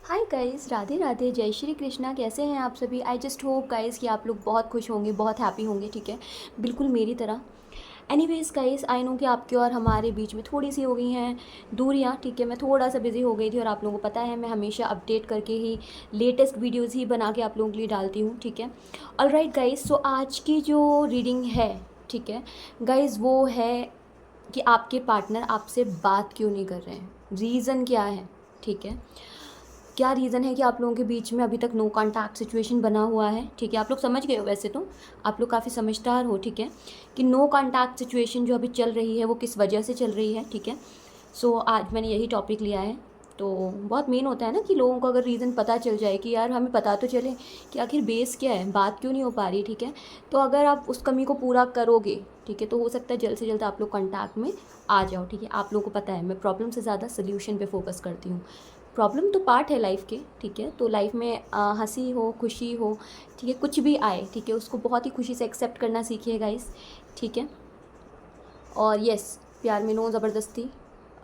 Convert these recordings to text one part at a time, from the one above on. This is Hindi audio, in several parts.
हाय गाइस, राधे राधे, जय श्री कृष्णा। कैसे हैं आप सभी? आई जस्ट होप गाइस कि आप लोग बहुत खुश होंगे, बहुत हैप्पी होंगे, ठीक है, बिल्कुल मेरी तरह। एनीवेज गाइस, आई नो कि आपके और हमारे बीच में थोड़ी सी हो गई हैं दूरियां, ठीक है। मैं थोड़ा सा बिजी हो गई थी और आप लोगों को पता है मैं हमेशा अपडेट करके ही लेटेस्ट वीडियोज़ ही बना के आप लोगों के लिए डालती हूँ, ठीक है। ऑलराइट गाइस, सो आज की जो रीडिंग है, ठीक है गाइस, वो है कि आपके पार्टनर आपसे बात क्यों नहीं कर रहे हैं, रीज़न क्या है, ठीक है। क्या रीज़न है कि आप लोगों के बीच में अभी तक नो कॉन्टैक्ट सिचुएशन बना हुआ है, ठीक है। आप लोग समझ गए हो, वैसे तो आप लोग काफ़ी समझदार हो, ठीक है, कि नो कॉन्टैक्ट सिचुएशन जो अभी चल रही है वो किस वजह से चल रही है, ठीक है। सो आज मैंने यही टॉपिक लिया है। तो बहुत मेन होता है ना कि लोगों को अगर रीज़न पता चल जाए कि यार हमें पता तो चले कि आखिर बेस क्या है, बात क्यों नहीं हो पा रही, ठीक है। तो अगर आप उस कमी को पूरा करोगे, ठीक है, तो हो सकता है जल्द से जल्द आप लोग कॉन्टैक्ट में आ जाओ, ठीक है। आप लोगों को पता है मैं प्रॉब्लम से ज़्यादा सोल्यूशन पे फोकस करती हूँ। प्रॉब्लम तो पार्ट है लाइफ के, ठीक है। तो लाइफ में हंसी हो, खुशी हो, ठीक है, कुछ भी आए, ठीक है, उसको बहुत ही खुशी से एक्सेप्ट करना सीखिए गाइस, ठीक है। और यस, प्यार में नो ज़बरदस्ती,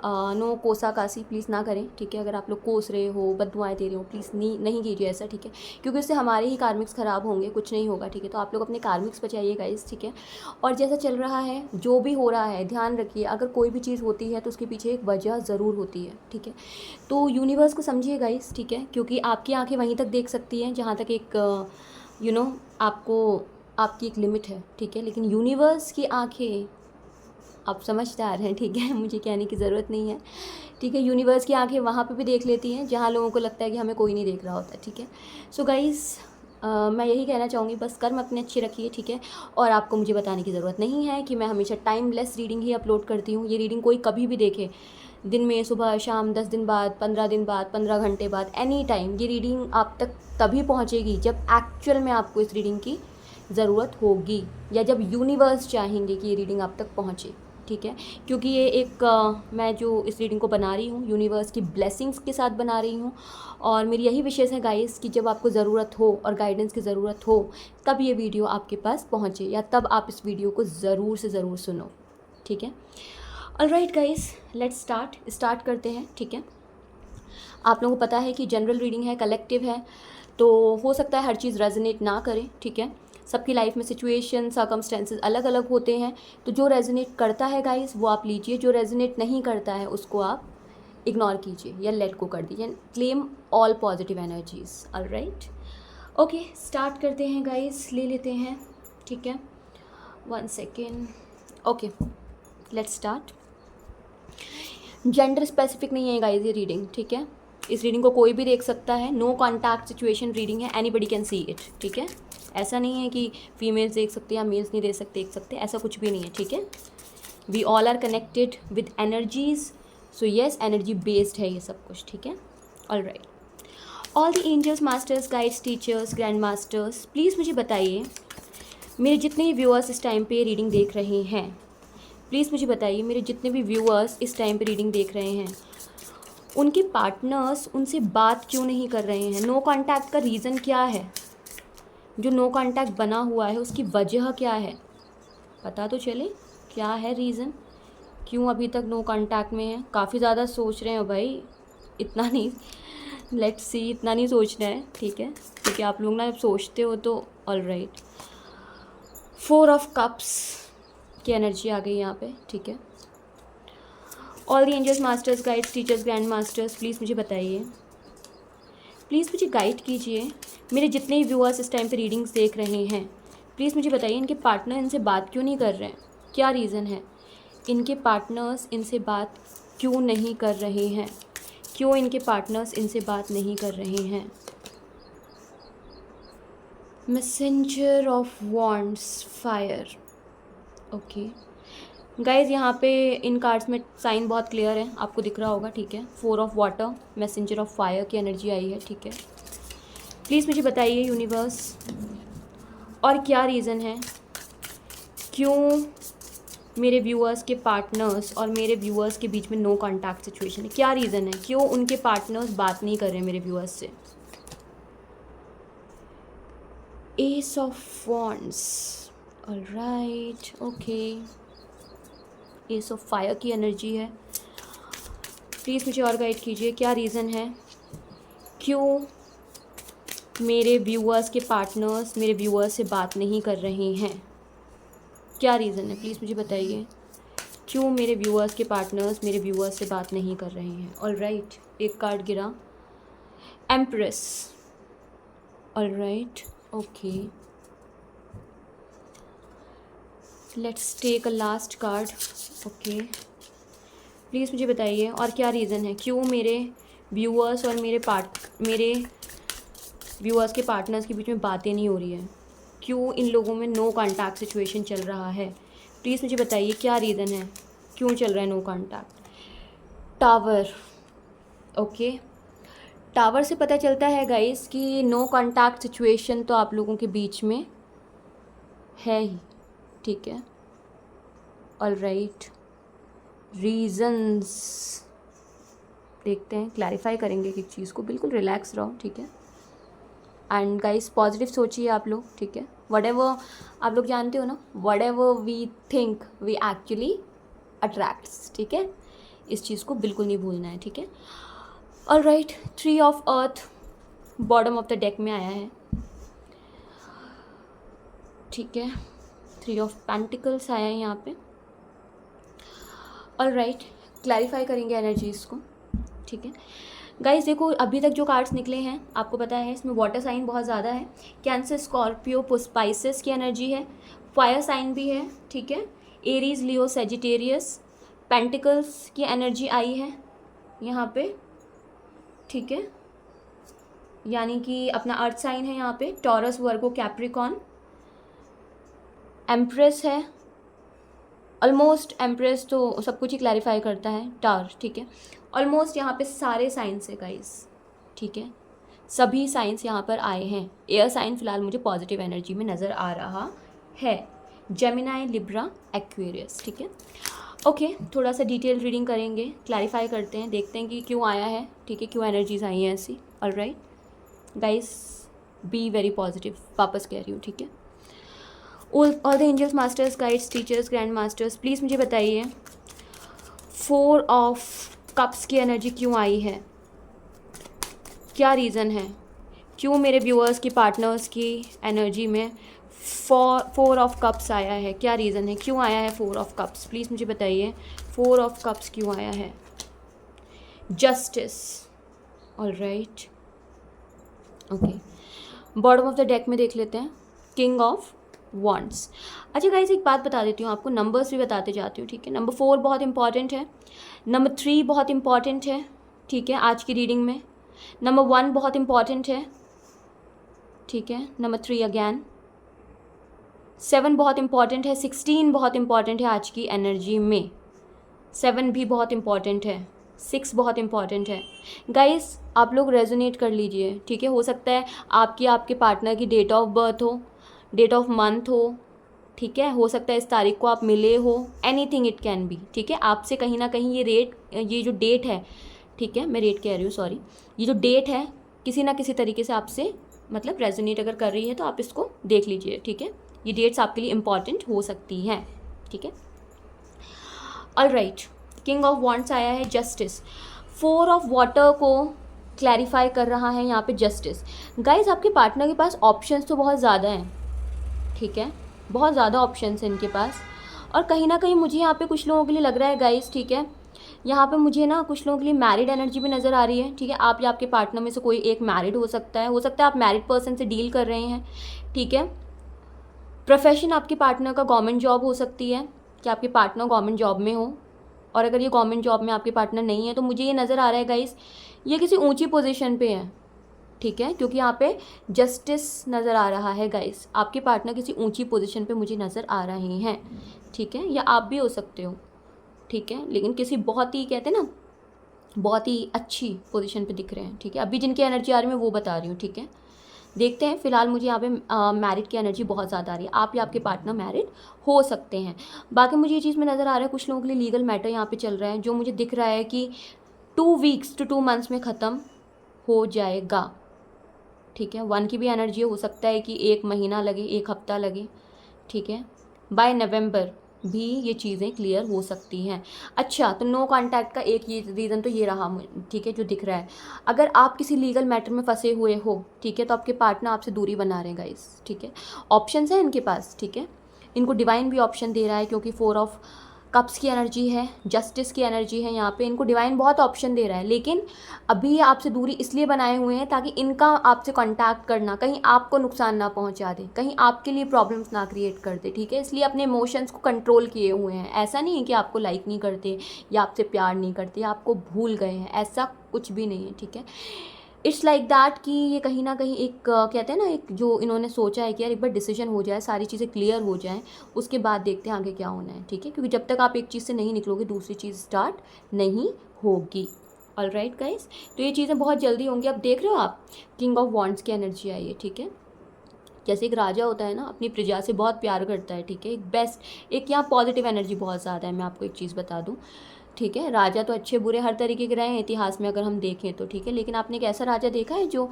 नो कोसा कासी प्लीज़ ना करें, ठीक है। अगर आप लोग कोस रहे हो, बददुआएं दे रहे हो, प्लीज़ नहीं कीजिए ऐसा, ठीक है, क्योंकि उससे हमारे ही कार्मिक्स ख़राब होंगे, कुछ नहीं होगा, ठीक है। तो आप लोग अपने कार्मिक्स बचाइए गाइस, ठीक है। और जैसा चल रहा है, जो भी हो रहा है, ध्यान रखिए, अगर कोई भी चीज़ होती है तो उसके पीछे एक वजह ज़रूर होती है, ठीक है। तो यूनिवर्स को समझिए गाइस, ठीक है, क्योंकि आपकी आंखें वहीं तक देख सकती हैं जहाँ तक एक यू नो आपको, आपकी एक लिमिट है, ठीक है, लेकिन यूनिवर्स की आंखें, आप समझदार हैं, ठीक है, मुझे कहने की ज़रूरत नहीं है, ठीक है। यूनिवर्स की आंखें वहाँ पे भी देख लेती हैं जहाँ लोगों को लगता है कि हमें कोई नहीं देख रहा होता, ठीक है। सो गाइस, मैं यही कहना चाहूँगी, बस कर्म अपने अच्छे रखिए, ठीक है। और आपको मुझे बताने की ज़रूरत नहीं है कि मैं हमेशा टाइमलेस रीडिंग ही अपलोड करती हूँ। ये रीडिंग कोई कभी भी देखे, दिन में, सुबह, शाम, 10 दिन बाद, 15 दिन बाद, 15 घंटे बाद, एनी टाइम ये रीडिंग आप तक तभी पहुँचेगी जब एक्चुअल में आपको इस रीडिंग की ज़रूरत होगी, या जब यूनिवर्स चाहेंगे कि ये रीडिंग आप तक पहुँचे, ठीक है। क्योंकि ये एक मैं जो इस रीडिंग को बना रही हूँ यूनिवर्स की ब्लेसिंग्स के साथ बना रही हूँ। और मेरी यही विशेष है गाइस कि जब आपको ज़रूरत हो और गाइडेंस की ज़रूरत हो, तब ये वीडियो आपके पास पहुँचे, या तब आप इस वीडियो को ज़रूर से ज़रूर सुनो, ठीक है। ऑलराइट गाइस, लेट्स स्टार्ट करते हैं, ठीक है। आप लोगों को पता है कि जनरल रीडिंग है, कलेक्टिव है, तो हो सकता है हर चीज़ रेजोनेट ना करे, ठीक है। सबकी लाइफ में सिचुएशन, सर्कमस्टेंसेस अलग अलग होते हैं। तो जो रेजोनेट करता है गाइस वो आप लीजिए, जो रेजोनेट नहीं करता है उसको आप इग्नोर कीजिए या लेट को कर दीजिए। Claim all positive energies. Alright, okay, start करते हैं गाइस, ले लेते हैं, ठीक है। 1 second, okay, let's start. Gender specific नहीं है गाइस ये रीडिंग, ठीक है। इस रीडिंग को कोई भी देख सकता है, नो कॉन्टैक्ट सिचुएशन रीडिंग है, एनीबडी कैन सी इट, ठीक है। ऐसा नहीं है कि फीमेल्स देख सकते हैं या मेल्स नहीं देख सकते, ऐसा कुछ भी नहीं है, ठीक है। We all are connected with energies, so yes, energy based है ये सब कुछ, ठीक है। All right, all the angels, masters, guides, teachers, grand masters, please मुझे बताइए, मेरे जितने व्यूअर्स इस टाइम पे रीडिंग देख रहे हैं, प्लीज़ मुझे बताइए, मेरे जितने भी व्यूअर्स इस टाइम पे रीडिंग देख रहे हैं, उनके पार्टनर्स उनसे बात क्यों नहीं कर रहे हैं? नो कांटेक्ट का रीज़न क्या है? जो नो कांटेक्ट बना हुआ है उसकी वजह क्या है? पता तो चले क्या है रीज़न, क्यों अभी तक नो कांटेक्ट में है? काफ़ी ज़्यादा सोच रहे हो भाई, इतना नहीं, लेट्स सी, इतना नहीं सोचना है, ठीक है, क्योंकि आप लोग ना जब सोचते हो तो। ऑल राइट, 4 ऑफ कप्स की एनर्जी आ गई यहाँ पे, ठीक है। All the angels, masters, guides, teachers, grand masters, please मुझे बताइए, प्लीज़ मुझे गाइड कीजिए, मेरे जितने भी व्यूअर्स इस टाइम पे रीडिंग्स देख रहे हैं, प्लीज़ मुझे बताइए, इनके पार्टनर इनसे बात क्यों नहीं कर रहे हैं? क्या रीज़न है? इनके पार्टनर्स इनसे बात क्यों नहीं कर रहे हैं? क्यों इनके पार्टनर्स इनसे बात नहीं कर रहे हैं? Messenger of wands, fire, okay guys, यहाँ पे इन कार्ड्स में साइन बहुत क्लियर है, आपको दिख रहा होगा, ठीक है। 4 of water, messenger of fire की एनर्जी आई है, ठीक है। प्लीज़ मुझे बताइए यूनिवर्स, और क्या रीज़न है, क्यों मेरे व्यूअर्स के पार्टनर्स और मेरे व्यूअर्स के बीच में नो कॉन्टैक्ट सिचुएशन है? क्या रीज़न है, क्यों उनके पार्टनर्स बात नहीं कर रहे हैं मेरे व्यूअर्स से? S of wands, alright, okay, S of fire की एनर्जी है। प्लीज़ मुझे और गाइड कीजिए, क्या रीज़न है, क्यों मेरे व्यूअर्स के पार्टनर्स मेरे व्यूअर्स से बात नहीं कर रहे हैं? क्या रीज़न है, प्लीज़ मुझे बताइए। क्यों मेरे व्यूअर्स के पार्टनर्स मेरे व्यूअर्स से बात नहीं कर रहे हैं? ऑलराइट, एक कार्ड गिरा, empress. Alright, okay, let's take a last card. Okay, please मुझे बताइए और क्या रीज़न है, क्यों मेरे व्यूअर्स और मेरे व्यूअर्स के पार्टनर्स के बीच में बातें नहीं हो रही है? क्यों इन लोगों में नो कॉन्टैक्ट सिचुएशन चल रहा है? प्लीज़ मुझे बताइए क्या रीज़न है, क्यों चल रहा है no contact? Tower. Okay, tower से पता चलता है गाइस कि नो कॉन्टैक्ट सिचुएशन तो आप लोगों के बीच में है ही, ठीक है। ऑलराइट, रीजंस देखते हैं, क्लैरिफाई करेंगे एक चीज़ को, बिल्कुल रिलैक्स रहो, ठीक है। एंड गाइस पॉजिटिव सोचिए आप लोग, ठीक है। व्हाटएवर आप लोग जानते हो ना, whatever we think we actually attracts, ठीक है। इस चीज़ को बिल्कुल नहीं भूलना है, ठीक है। Alright, 3 of earth bottom of the deck में आया है, ठीक है। 3 ऑफ पेंटिकल्स आया है यहाँ पे। ऑलराइट, क्लैरिफाई करेंगे एनर्जीज़ को, ठीक है। गाइस देखो, अभी तक जो कार्ड्स निकले हैं आपको पता है इसमें वाटर साइन बहुत ज़्यादा है, कैंसर, स्कॉर्पियो, स्पाइसेस की एनर्जी है, फायर साइन भी है, ठीक है, एरीज, लियो, सेजिटेरियस, पेंटिकल्स की एनर्जी आई है यहाँ पे, ठीक है। यानी कि अपना अर्थ साइन है यहाँ पे, टॉरस, वर्गो, कैप्रिकॉन, एम्प्रेस है। ऑलमोस्ट एम्प्रेस तो सब कुछ ही क्लैरिफाई करता है, टार, ठीक है। ऑलमोस्ट यहाँ पे सारे साइंस है गाइस, ठीक है, सभी साइंस यहाँ पर आए हैं। एयर साइन फिलहाल मुझे पॉजिटिव एनर्जी में नज़र आ रहा है, जेमिनाई, लिब्रा, एक्वेरियस, ठीक है। ओके, थोड़ा सा डिटेल रीडिंग करेंगे, क्लैरिफाई करते हैं, देखते हैं कि क्यों आया है, ठीक है, क्यों एनर्जीज आई हैं ऐसी। Alright guys, be very positive, वापस कह रही हूँ, ठीक है। All the angels, masters, guides, teachers, grand masters, please मुझे बताइए 4 ऑफ कप्स की एनर्जी क्यों आई है? क्या रीज़न है, क्यों मेरे व्यूअर्स की पार्टनर्स की एनर्जी में 4 ऑफ कप्स आया है? क्या रीज़न है, क्यों आया है 4 ऑफ कप्स? प्लीज़ मुझे बताइए 4 ऑफ कप्स क्यों आया है? Justice. Alright, okay, bottom of the deck में देख लेते हैं, किंग ऑफ वॉन्ड्स। अच्छा गाइस, एक बात बता देती हूँ आपको, नंबर्स भी बताते जाती हूँ, ठीक है। नंबर 4 बहुत इंपॉर्टेंट है, नंबर 3 बहुत इंपॉर्टेंट है, ठीक है, आज की रीडिंग में। नंबर 1 बहुत इंपॉर्टेंट है, ठीक है, नंबर 3 अगैन। 7 बहुत इंपॉर्टेंट है, 16 बहुत इंपॉर्टेंट है आज की एनर्जी में, 7 भी बहुत इंपॉर्टेंट है, 6 बहुत इंपॉर्टेंट है। गाइस आप लोग रेजोनेट कर लीजिए, ठीक है। हो सकता है आपके पार्टनर की डेट ऑफ बर्थ हो, डेट ऑफ मंथ हो, ठीक है, हो सकता है इस तारीख को आप मिले हो, एनीथिंग इट कैन बी, ठीक है। आपसे कहीं ना कहीं ये जो डेट है, ठीक है, मैं रेट कह रही हूँ, सॉरी, ये जो डेट है किसी ना किसी तरीके से आपसे मतलब रेजोनेट अगर कर रही है तो आप इसको देख लीजिए, ठीक है। ये डेट्स आपके लिए इंपॉर्टेंट हो सकती हैं, ठीक है। ऑलराइट, किंग ऑफ वॉन्ड्स आया है, जस्टिस। 4 ऑफ वाटर को क्लैरिफाई कर रहा है यहाँ पे जस्टिस। गाइज आपके पार्टनर के पास ऑप्शंस तो बहुत ज़्यादा हैं, ठीक है, बहुत ज़्यादा ऑप्शंस हैं इनके पास। और कहीं ना कहीं मुझे यहाँ पे कुछ लोगों के लिए लग रहा है गाइस, ठीक है, यहाँ पे मुझे ना कुछ लोगों के लिए मैरिड एनर्जी भी नज़र आ रही है, ठीक है। आप या आपके पार्टनर में से कोई एक मैरिड हो सकता है आप मैरिड पर्सन से डील कर रहे हैं, ठीक है। प्रोफेशन आपके पार्टनर का गवर्नमेंट जॉब हो सकती है कि आपके पार्टनर गवर्नमेंट जॉब में हो, और अगर ये गवर्नमेंट जॉब में आपके पार्टनर नहीं है तो मुझे ये नज़र आ रहा है गाइस ये किसी ऊंची पोजीशन पे है, ठीक है, क्योंकि यहाँ पे जस्टिस नज़र आ रहा है गाइस। आपके पार्टनर किसी ऊंची पोजीशन पे मुझे नज़र आ रहे हैं, ठीक है, या आप भी हो सकते हो, ठीक है, लेकिन किसी बहुत ही कहते हैं ना बहुत ही अच्छी पोजीशन पे दिख रहे हैं, ठीक है। अभी जिनकी एनर्जी आ रही है मैं वो बता रही हूँ, ठीक है। देखते हैं, फिलहाल मुझे यहाँ पे मैरिड की एनर्जी बहुत ज़्यादा आ रही है, आप या आपके पार्टनर मैरिड हो सकते हैं। बाकी मुझे ये चीज़ में नज़र आ रहा है कुछ लोगों के लिए लीगल मैटर यहाँ पे चल रहा है, जो मुझे दिख रहा है कि 2 वीक्स to 2 मंथ्स में ख़त्म हो जाएगा, ठीक है। 1 की भी एनर्जी हो सकता है कि 1 महीना लगे, 1 हफ्ता लगे, ठीक है, बाय नवंबर, भी ये चीज़ें क्लियर हो सकती हैं। अच्छा, तो नो कांटेक्ट का एक ये रीज़न तो ये रहा ठीक है, जो दिख रहा है। अगर आप किसी लीगल मैटर में फंसे हुए हो, ठीक है, तो आपके पार्टनर आपसे दूरी बना रहे हैं गाइस, ठीक है। ऑप्शंस हैं इनके पास, ठीक है। इनको डिवाइन भी ऑप्शन दे रहा है, क्योंकि 4 ऑफ कप्स की एनर्जी है, जस्टिस की एनर्जी है यहाँ पे। इनको डिवाइन बहुत ऑप्शन दे रहा है, लेकिन अभी ये आपसे दूरी इसलिए बनाए हुए हैं ताकि इनका आपसे कांटेक्ट करना कहीं आपको नुकसान ना पहुँचा दे, कहीं आपके लिए प्रॉब्लम्स ना क्रिएट कर दे, ठीक है। इसलिए अपने इमोशंस को कंट्रोल किए हुए हैं। ऐसा नहीं है कि आपको लाइक नहीं करते या आपसे प्यार नहीं करते या आपको भूल गए हैं, ऐसा कुछ भी नहीं है, ठीक है। इट्स लाइक दैट कि ये कहीं ना कहीं एक कहते हैं ना, एक जो इन्होंने सोचा है कि यार एक बार डिसीजन हो जाए, सारी चीज़ें क्लियर हो जाएं, उसके बाद देखते हैं आगे क्या होना है, ठीक है। क्योंकि जब तक आप एक चीज़ से नहीं निकलोगे दूसरी चीज़ स्टार्ट नहीं होगी। ऑल राइट गाइस, तो ये चीज़ें बहुत जल्दी होंगी। अब देख रहे हो आप, किंग ऑफ वॉन्ड्स की एनर्जी आई है, ठीक है। जैसे एक राजा होता है ना, अपनी प्रजा से बहुत प्यार करता है, ठीक है। एक बेस्ट, एक यहाँ पॉजिटिव एनर्जी बहुत ज़्यादा है। मैं आपको एक चीज़ बता दूँ, ठीक है। राजा तो अच्छे बुरे हर तरीके के रहे हैं इतिहास में अगर हम देखें तो, ठीक है। लेकिन आपने एक ऐसा राजा देखा है जो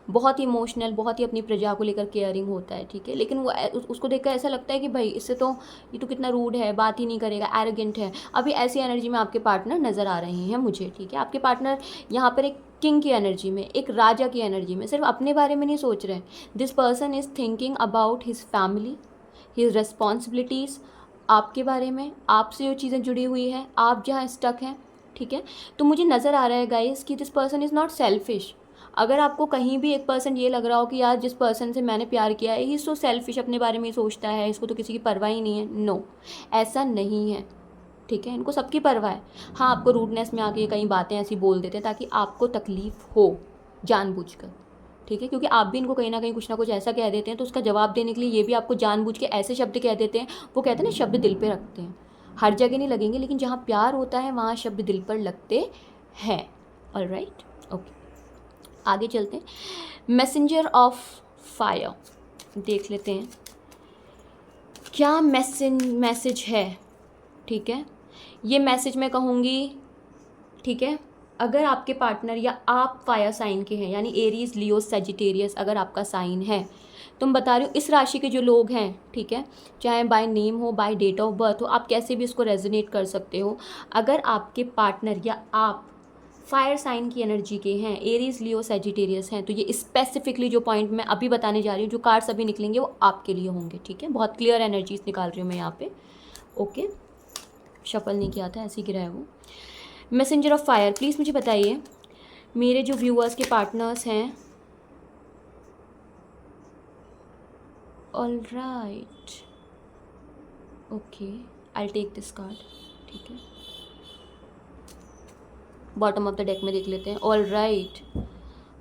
बहुत ही इमोशनल, बहुत ही अपनी प्रजा को लेकर केयरिंग होता है, ठीक है। लेकिन वो उसको देखकर ऐसा लगता है कि भाई इससे तो, ये तो कितना रूड है, बात ही नहीं करेगा, एरोगेंट है। अभी ऐसी एनर्जी में आपके पार्टनर नज़र आ रहे हैं मुझे, ठीक है। आपके पार्टनर यहाँ पर एक किंग की एनर्जी में, एक राजा की एनर्जी में सिर्फ अपने बारे में नहीं सोच रहे हैं। This person is thinking about his family, his responsibilities, आपके बारे में, आपसे जो चीज़ें जुड़ी हुई है, आप जहाँ स्टक हैं, ठीक है। तो मुझे नज़र आ रहा है गाइस कि this person is not selfish. अगर आपको कहीं भी 1% ये लग रहा हो कि यार जिस पर्सन से मैंने प्यार किया है ही सो सेल्फिश, अपने बारे में ही सोचता है, इसको तो किसी की परवाह ही नहीं है, नो, ऐसा नहीं है, ठीक है। इनको सबकी परवाह है। हाँ, आपको रूडनेस में आके कई बातें ऐसी बोल देते हैं ताकि आपको तकलीफ़ हो जानबूझकर, ठीक है। क्योंकि आप भी इनको कहीं ना कुछ ऐसा कह देते हैं, तो उसका जवाब देने के लिए ये भी आपको जानबूझ के ऐसे शब्द कह देते हैं। वो कहते हैं ना, शब्द दिल पे रखते हैं। हर जगह नहीं लगेंगे, लेकिन जहाँ प्यार होता है वहाँ शब्द दिल पर लगते हैं। ऑल राइट, ओके, आगे चलते हैं। मैसेंजर ऑफ फायर देख लेते हैं क्या मैसेज है, ठीक है। ये मैसेज मैं कहूँगी, ठीक है, अगर आपके पार्टनर या आप फायर साइन के हैं, यानी एरीज, लियो, सेजिटेरियस अगर आपका साइन है, तो मैं बता रही हूँ इस राशि के जो लोग हैं, ठीक है, चाहे बाय नेम हो, बाय डेट ऑफ बर्थ हो, आप कैसे भी इसको रेजोनेट कर सकते हो। अगर आपके पार्टनर या आप फायर साइन की एनर्जी के हैं, एरीज, लियो, सेजिटेरियस हैं, तो ये स्पेसिफिकली जो पॉइंट मैं अभी बताने जा रही हूँ, जो कार्ड्स अभी निकलेंगे वो आपके लिए होंगे, ठीक है। बहुत क्लियर एनर्जीज निकाल रही हूँ मैं यहाँ पे, ओके। शफल नहीं किया था, ऐसे ही गिरा है वो। मैसेंजर ऑफ फायर, प्लीज़ मुझे बताइए मेरे जो व्यूअर्स के पार्टनर्स हैं। All right, okay, I take this card, ठीक है। बॉटम ऑफ द डेक में देख लेते हैं। ऑल राइट,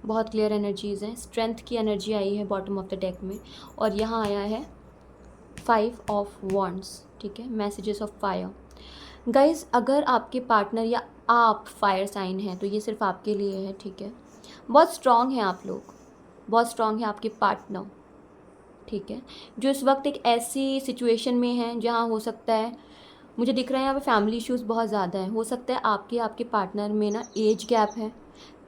बहुत क्लियर एनर्जीज़ हैं। स्ट्रेंथ की एनर्जी आई है बॉटम ऑफ द डेक में, और यहाँ आया है 5 ऑफ वॉन्ड्स, ठीक है। मैसेजेस ऑफ फायर गाइज, अगर आपके पार्टनर या आप फायर साइन हैं तो ये सिर्फ आपके लिए है, ठीक है। बहुत स्ट्रॉन्ग हैं आप लोग, बहुत स्ट्रॉन्ग है आपके पार्टनर, ठीक है, जो इस वक्त एक ऐसी सिचुएशन में हैं जहाँ हो सकता है, मुझे दिख रहा है यहाँ पे फैमिली इश्यूज़ बहुत ज़्यादा है। हो सकता है आपके पार्टनर में ना एज गैप है,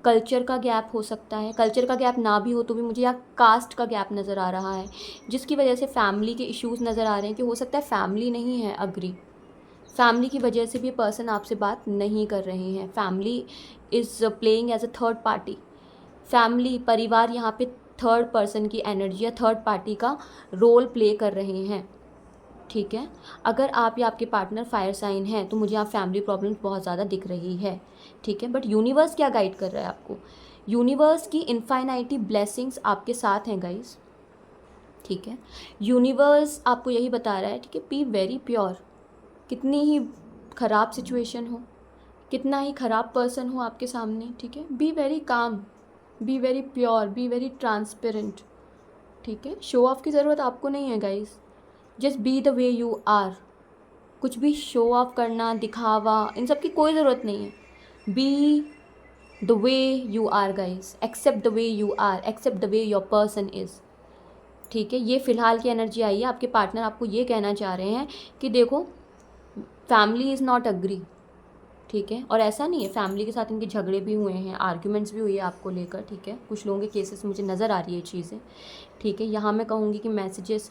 कल्चर का गैप हो सकता है। कल्चर का गैप ना भी हो तो भी मुझे यहाँ कास्ट का गैप नज़र आ रहा है, जिसकी वजह से फैमिली के इश्यूज़ नज़र आ रहे हैं कि हो सकता है फैमिली नहीं है अग्री, फैमिली की वजह से भी पर्सन आपसे बात नहीं कर रहे हैं। Family is playing as a third party, family, परिवार यहाँ पे थर्ड पर्सन की एनर्जी या थर्ड पार्टी का रोल प्ले कर रहे हैं, ठीक है। अगर आप या आपके पार्टनर फायर साइन हैं तो मुझे यहाँ फैमिली प्रॉब्लम्स बहुत ज़्यादा दिख रही है, ठीक है। बट यूनिवर्स क्या गाइड कर रहा है आपको, यूनिवर्स की इनफाइनाइटी ब्लेसिंग्स आपके साथ हैं गाइस, ठीक है। यूनिवर्स आपको यही बता रहा है, ठीक है, बी वेरी प्योर। कितनी ही ख़राब सिचुएशन हो, कितना ही ख़राब पर्सन हो आपके सामने, ठीक है, be very calm, be very pure, be very transparent, ठीक है। शो ऑफ की ज़रूरत आपको नहीं है guys, just be the way you are. कुछ भी शो ऑफ करना, दिखावा, इन सब की कोई ज़रूरत नहीं है। Be the way you are guys, accept the way you are, accept the way your person is, ठीक है। ये फ़िलहाल की एनर्जी आई है। आपके पार्टनर आपको ये कहना चाह रहे हैं कि देखो फैमिली इज़ नॉट अग्री, ठीक है। और ऐसा नहीं है, फैमिली के साथ इनके झगड़े भी हुए हैं, आर्ग्यूमेंट्स भी हुई है आपको लेकर, ठीक है। कुछ लोगों के केसेस मुझे नज़र आ रही है चीज़ें, ठीक है। यहाँ मैं कहूँगी कि मैसेजेस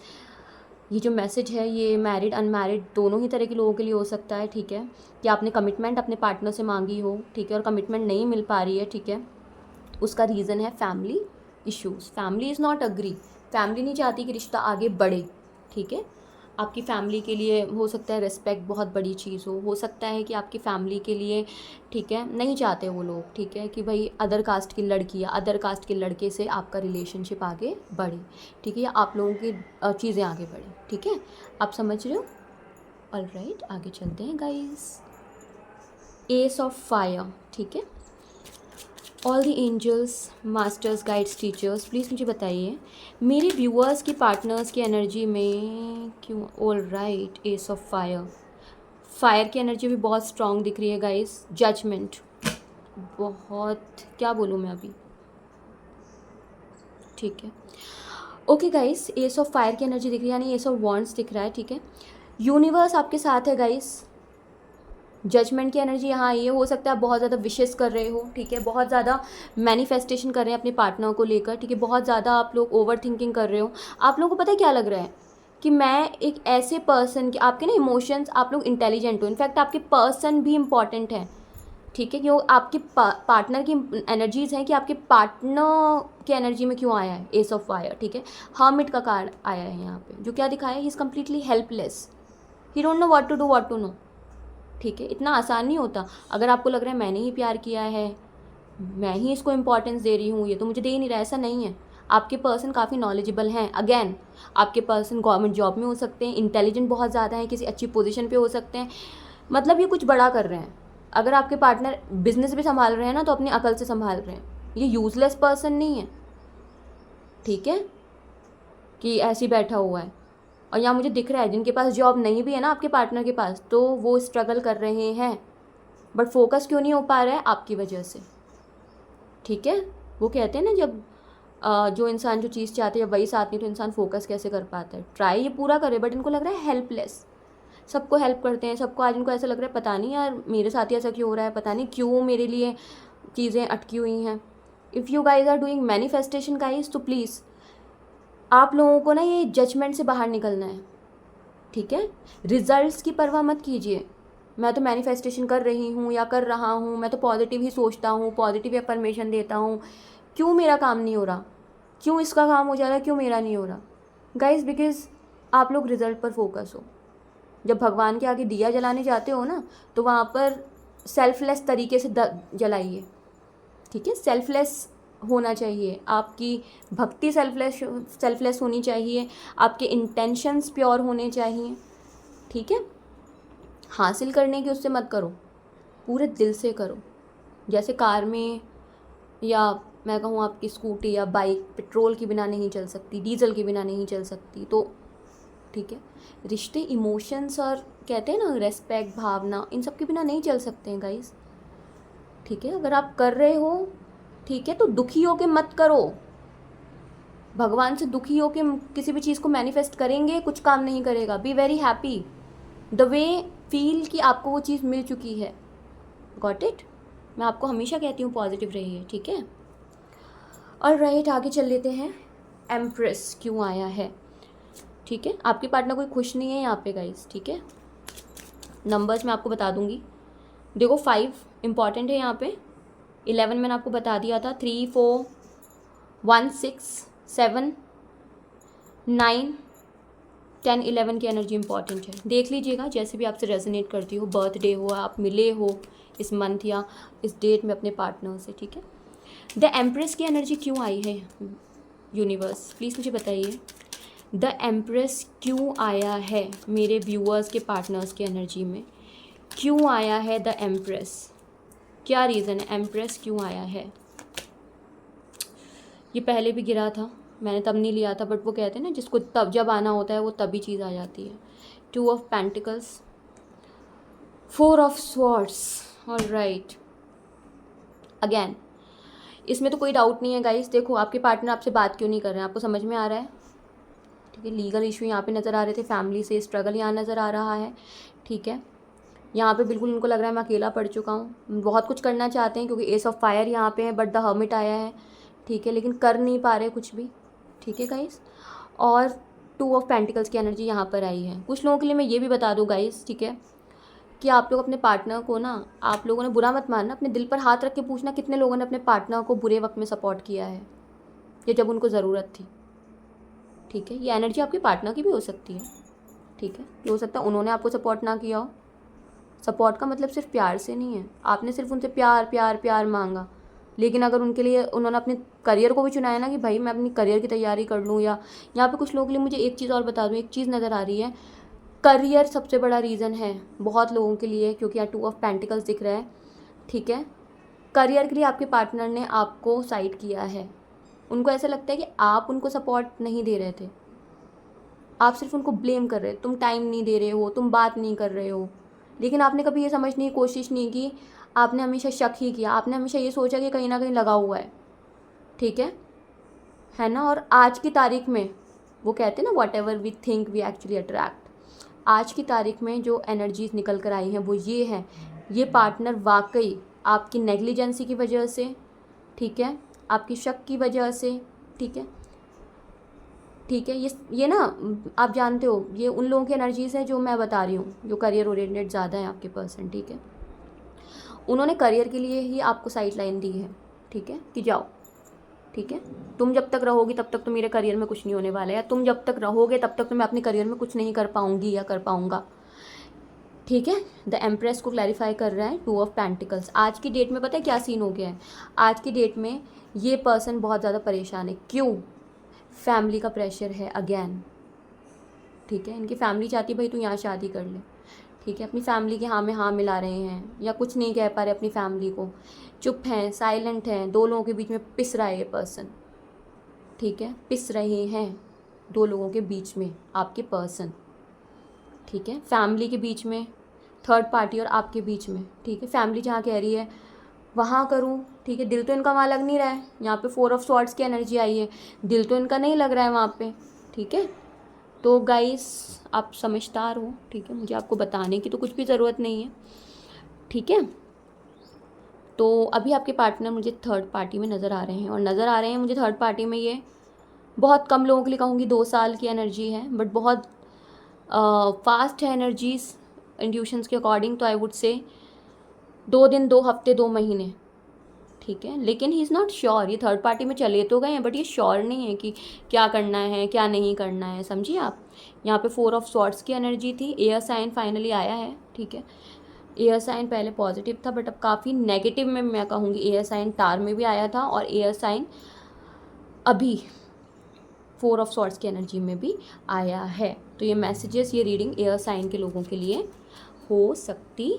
ये जो मैसेज है ये मैरिड अनमैरिड दोनों ही तरह के लोगों के लिए हो सकता है, ठीक है। कि आपने कमिटमेंट अपने पार्टनर से मांगी हो, ठीक है, और कमिटमेंट नहीं मिल पा रही है, ठीक है। उसका रीज़न है family issues. Family is not agree, family नहीं चाहती कि रिश्ता आगे बढ़े, ठीक है। आपकी फैमिली के लिए हो सकता है रिस्पेक्ट बहुत बड़ी चीज़ हो सकता है कि आपकी फैमिली के लिए, ठीक है, नहीं चाहते वो लोग, ठीक है, कि भाई अदर कास्ट की लड़की या अदर कास्ट के लड़के से आपका रिलेशनशिप आगे बढ़े, ठीक है, या आप लोगों की चीज़ें आगे बढ़े, ठीक है। आप समझ रहे हो? ऑलराइट, आगे चलते हैं गाइस। एस ऑफ फायर, ठीक है। All the angels, masters, guides, teachers, please मुझे बताइए मेरे व्यूअर्स की पार्टनर्स की एनर्जी में क्यों। All right, S of fire, fire की एनर्जी भी बहुत स्ट्रॉन्ग दिख रही है गाइस। जजमेंट, बहुत, क्या बोलूँ मैं अभी, ठीक है। Okay guys, S of fire की एनर्जी दिख रही है, यानी एस ऑफ वॉन्ड्स दिख रहा है, ठीक है। यूनिवर्स आपके साथ है गाइस। जजमेंट की एनर्जी यहाँ आई है। हो सकता है आप बहुत ज़्यादा विशेस कर रहे हो, ठीक है, बहुत ज़्यादा मैनिफेस्टेशन कर रहे हैं अपने पार्टनर को लेकर, ठीक है, बहुत ज़्यादा आप लोग ओवर थिंकिंग कर रहे हो। आप लोगों को पता है क्या लग रहा है कि मैं एक ऐसे पर्सन की, आपके ना इमोशंस, आप लोग इंटेलिजेंट हो, इनफैक्ट आपके पर्सन भी इंपॉर्टेंट है, ठीक है। क्यों आपके पार्टनर की एनर्जीज़ हैं कि आपके पार्टनर की एनर्जी में क्यों आया है एस ऑफ फायर, ठीक है। हर्मिट का कार्ड आया है यहाँ पे, जो क्या दिखाया है, he is completely helpless, he don't know what to do, what to know, ठीक है। इतना आसान नहीं होता। अगर आपको लग रहा है मैंने ही प्यार किया है, मैं ही इसको इम्पोर्टेंस दे रही हूँ, ये तो मुझे दे ही नहीं रहा, ऐसा नहीं है। आपके पर्सन काफ़ी नॉलेजेबल हैं। अगेन, आपके पर्सन गवर्नमेंट जॉब में हो सकते हैं, इंटेलिजेंट बहुत ज़्यादा है, किसी अच्छी पोजीशन पे हो सकते हैं, मतलब ये कुछ बड़ा कर रहे हैं। अगर आपके पार्टनर बिजनेस भी संभाल रहे हैं ना, तो अपनी अकल से संभाल रहे हैं। ये यूजलेस पर्सन नहीं है, ठीक है, कि ऐसे ही बैठा हुआ है। और यहाँ मुझे दिख रहा है जिनके पास जॉब नहीं भी है ना आपके पार्टनर के पास, तो वो स्ट्रगल कर रहे हैं, बट फोकस क्यों नहीं हो पा रहा है, आपकी वजह से, ठीक है। वो कहते हैं ना, जब जो इंसान जो चीज़ चाहते हैं जब वही साथ नहीं, तो इंसान फोकस कैसे कर पाता है। ट्राई ये पूरा करे, बट इनको लग रहा है हेल्पलेस। सबको हेल्प करते हैं, सबको, आज इनको ऐसा लग रहा है पता नहीं यार मेरे साथ ही ऐसा क्यों हो रहा है, पता नहीं क्यों मेरे लिए चीज़ें अटकी हुई हैं। If you guys are doing manifestation guys, तो प्लीज़ आप लोगों को ना ये जजमेंट से बाहर निकलना है, ठीक है। रिजल्ट्स की परवाह मत कीजिए। मैं तो मैनिफेस्टेशन कर रही हूँ या कर रहा हूँ, मैं तो पॉजिटिव ही सोचता हूँ, पॉजिटिव अफर्मेशन देता हूँ, क्यों मेरा काम नहीं हो रहा, क्यों इसका काम हो जा रहा है, क्यों मेरा नहीं हो रहा। गाइज, बिकॉज आप लोग रिजल्ट पर फोकस हो। जब भगवान के आगे दिया जलाने जाते हो ना, तो वहाँ पर सेल्फलेस तरीके से जलाइए, ठीक है। सेल्फलेस होना चाहिए, आपकी भक्ति सेल्फलेस होनी चाहिए, आपके इंटेंशंस प्योर होने चाहिए, ठीक है। हासिल करने की उससे मत करो, पूरे दिल से करो। जैसे कार में, या मैं कहूँ आपकी स्कूटी या बाइक पेट्रोल के बिना नहीं चल सकती, डीजल के बिना नहीं चल सकती, तो ठीक है, रिश्ते इमोशंस और कहते हैं ना रेस्पेक्ट, भावना, इन सब के बिना नहीं चल सकते हैं गाइस, ठीक है। अगर आप कर रहे हो, ठीक है, तो दुखी होके मत करो। भगवान से दुखी होके किसी भी चीज़ को मैनिफेस्ट करेंगे, कुछ काम नहीं करेगा। Be very happy the way, feel कि आपको वो चीज़ मिल चुकी है। Got it. मैं आपको हमेशा कहती हूँ पॉजिटिव रहिए, ठीक है। और राइट, आगे चल लेते हैं। एम्प्रेस क्यों आया है, ठीक है। आपके पार्टनर कोई खुश नहीं है यहाँ पे गाइस, ठीक है। नंबर्स मैं आपको बता दूंगी। देखो 5 इंपॉर्टेंट है यहाँ पे, 11 मैंने आपको बता दिया था, 3, 4, 1, 6, 7, 9, 10, 11 की एनर्जी इंपॉर्टेंट है। देख लीजिएगा जैसे भी आपसे रेजोनेट करती हो, बर्थडे हो, आप मिले हो इस मंथ या इस डेट में अपने पार्टनर से, ठीक है। द एम्प्रेस की एनर्जी क्यों आई है यूनिवर्स, प्लीज़ मुझे बताइए। द एम्प्रेस क्यों आया है मेरे व्यूअर्स के पार्टनर्स की एनर्जी में, क्यों आया है द एम्प्रेस, क्या रीज़न है, एम्प्रेस क्यों आया है। ये पहले भी गिरा था, मैंने तब नहीं लिया था, बट वो कहते हैं ना जिसको तब जब आना होता है वो तभी चीज़ आ जाती है। 2 of pentacles, 4 of swords, alright. Again इसमें तो कोई डाउट नहीं है गाइस। देखो आपके पार्टनर आपसे बात क्यों नहीं कर रहे हैं, आपको समझ में आ रहा है, ठीक है। लीगल इशू यहाँ पे नज़र आ रहे थे, फैमिली से स्ट्रगल यहाँ नज़र आ रहा है, ठीक है। यहाँ पे बिल्कुल उनको लग रहा है मैं अकेला पड़ चुका हूँ, बहुत कुछ करना चाहते हैं क्योंकि एस ऑफ फायर यहाँ पे है, बट द हर्मिट आया है, ठीक है, लेकिन कर नहीं पा रहे कुछ भी, ठीक है गाइस। और टू ऑफ पेंटिकल्स की एनर्जी यहाँ पर आई है। कुछ लोगों के लिए मैं ये भी बता दूँ गाइस, ठीक है, कि आप लोग अपने पार्टनर को ना, आप लोगों ने बुरा मत मानना, अपने दिल पर हाथ रख के पूछना कितने लोगों ने अपने पार्टनर को बुरे वक्त में सपोर्ट किया है या जब उनको ज़रूरत थी। ठीक है, ये एनर्जी आपके पार्टनर की भी हो सकती है। ठीक है, ये हो सकता है उन्होंने आपको सपोर्ट ना किया हो। सपोर्ट का मतलब सिर्फ प्यार से नहीं है, आपने सिर्फ उनसे प्यार प्यार प्यार मांगा, लेकिन अगर उनके लिए उन्होंने अपने करियर को भी चुनाया ना कि भाई मैं अपनी करियर की तैयारी कर लूँ, या यहाँ पे कुछ लोगों के लिए मुझे एक चीज़ और बता दूँ, एक चीज़ नज़र आ रही है, करियर सबसे बड़ा रीज़न है बहुत लोगों के लिए, क्योंकि यहाँ 2 ऑफ पेंटिकल्स दिख रहा है। ठीक है, करियर के लिए आपके पार्टनर ने आपको साइड किया है। उनको ऐसा लगता है कि आप उनको सपोर्ट नहीं दे रहे थे, आप सिर्फ उनको ब्लेम कर रहे, तुम टाइम नहीं दे रहे हो, तुम बात नहीं कर रहे हो, लेकिन आपने कभी ये समझने की कोशिश नहीं की, आपने हमेशा शक ही किया, आपने हमेशा ये सोचा कि कहीं ना कहीं लगा हुआ है। ठीक है ना। और आज की तारीख में वो कहते हैं ना, whatever we think we actually attract. आज की तारीख में जो एनर्जीज निकल कर आई हैं वो ये है, ये पार्टनर वाकई आपकी नेग्लिजेंसी की वजह से, ठीक है, आपकी शक की वजह से, ठीक है, ठीक है, ये ना, आप जानते हो ये उन लोगों की एनर्जीज़ हैं जो मैं बता रही हूँ, जो करियर ओरिएंटेड ज़्यादा है आपके पर्सन। ठीक है, उन्होंने करियर के लिए ही आपको साइड लाइन दी है। ठीक है, कि जाओ, ठीक है, तुम जब तक रहोगी तब तक तो मेरे करियर में कुछ नहीं होने वाला है, या तुम जब तक रहोगे तब तक तो मैं अपने करियर में कुछ नहीं कर पाऊंगी या कर पाऊंगा। ठीक है, द एम्प्रेस को क्लैरिफाई कर रहा है 2 ऑफ पेंटिकल्स। आज की डेट में पता है क्या सीन हो गया है, आज की डेट में ये पर्सन बहुत ज़्यादा परेशान है। क्यों? फैमिली का प्रेशर है अगेन। ठीक है, इनकी फैमिली चाहती है भाई तू यहाँ शादी कर ले। ठीक है, अपनी फैमिली के हाँ में हाँ मिला रहे हैं, या कुछ नहीं कह पा रहे अपनी फैमिली को, चुप हैं, साइलेंट हैं, दो लोगों के बीच में पिस रहा है ये पर्सन। ठीक है, पिस रहे हैं दो लोगों के बीच में आपके पर्सन। ठीक है, फैमिली के बीच में, थर्ड पार्टी और आपके बीच में। ठीक है, फैमिली जहाँ कह रही है वहाँ करूँ, ठीक है, दिल तो इनका वहाँ लग नहीं रहा है। यहाँ पे 4 ऑफ स्वॉर्ड्स की एनर्जी आई है, दिल तो इनका नहीं लग रहा है वहाँ पे। ठीक है, तो गाइस आप समझदार हो। ठीक है, मुझे आपको बताने की तो कुछ भी ज़रूरत नहीं है। ठीक है, तो अभी आपके पार्टनर मुझे थर्ड पार्टी में नज़र आ रहे हैं, और नज़र आ रहे हैं मुझे थर्ड पार्टी में, ये बहुत कम लोगों के लिए कहूँगी 2 साल की एनर्जी है, बट बहुत फास्ट है एनर्जीज इंट्यूशंस के अकॉर्डिंग। तो आई वुड से 2 दिन, 2 हफ्ते, 2 महीने। ठीक है, लेकिन ही इज़ नॉट श्योर, ये थर्ड पार्टी में चले तो गए हैं बट ये श्योर नहीं है कि क्या करना है क्या नहीं करना है। समझिए आप, यहाँ पे 4 ऑफ स्वॉर्ड्स की एनर्जी थी, एयर साइन फाइनली आया है। ठीक है, एयर साइन पहले पॉजिटिव था बट अब काफ़ी नेगेटिव में मैं कहूँगी। एयर साइन टार में भी आया था, और एयर साइन अभी 4 ऑफ स्वॉर्ड्स की एनर्जी में भी आया है। तो ये मैसेजेस, ये रीडिंग एयर साइन के लोगों के लिए हो सकती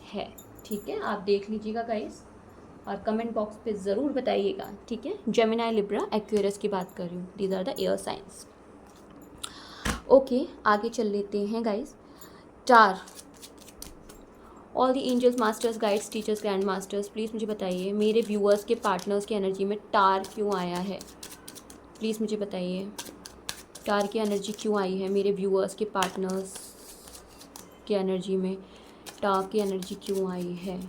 है। ठीक है, आप देख लीजिएगा गाइस, और कमेंट बॉक्स पे ज़रूर बताइएगा। ठीक है, जेमिनाई, लिब्रा, एक्वेरियस की बात कर रही हूँ, these are the air signs. Okay, आगे चल लेते हैं गाइस। टार, all the angels, masters, guides, teachers, grand masters, please मुझे बताइए मेरे व्यूअर्स के पार्टनर्स की एनर्जी में टार क्यों आया है। प्लीज़ मुझे बताइए टार की एनर्जी क्यों आई है मेरे व्यूअर्स के पार्टनर्स की एनर्जी में। टार की एनर्जी क्यों आई है,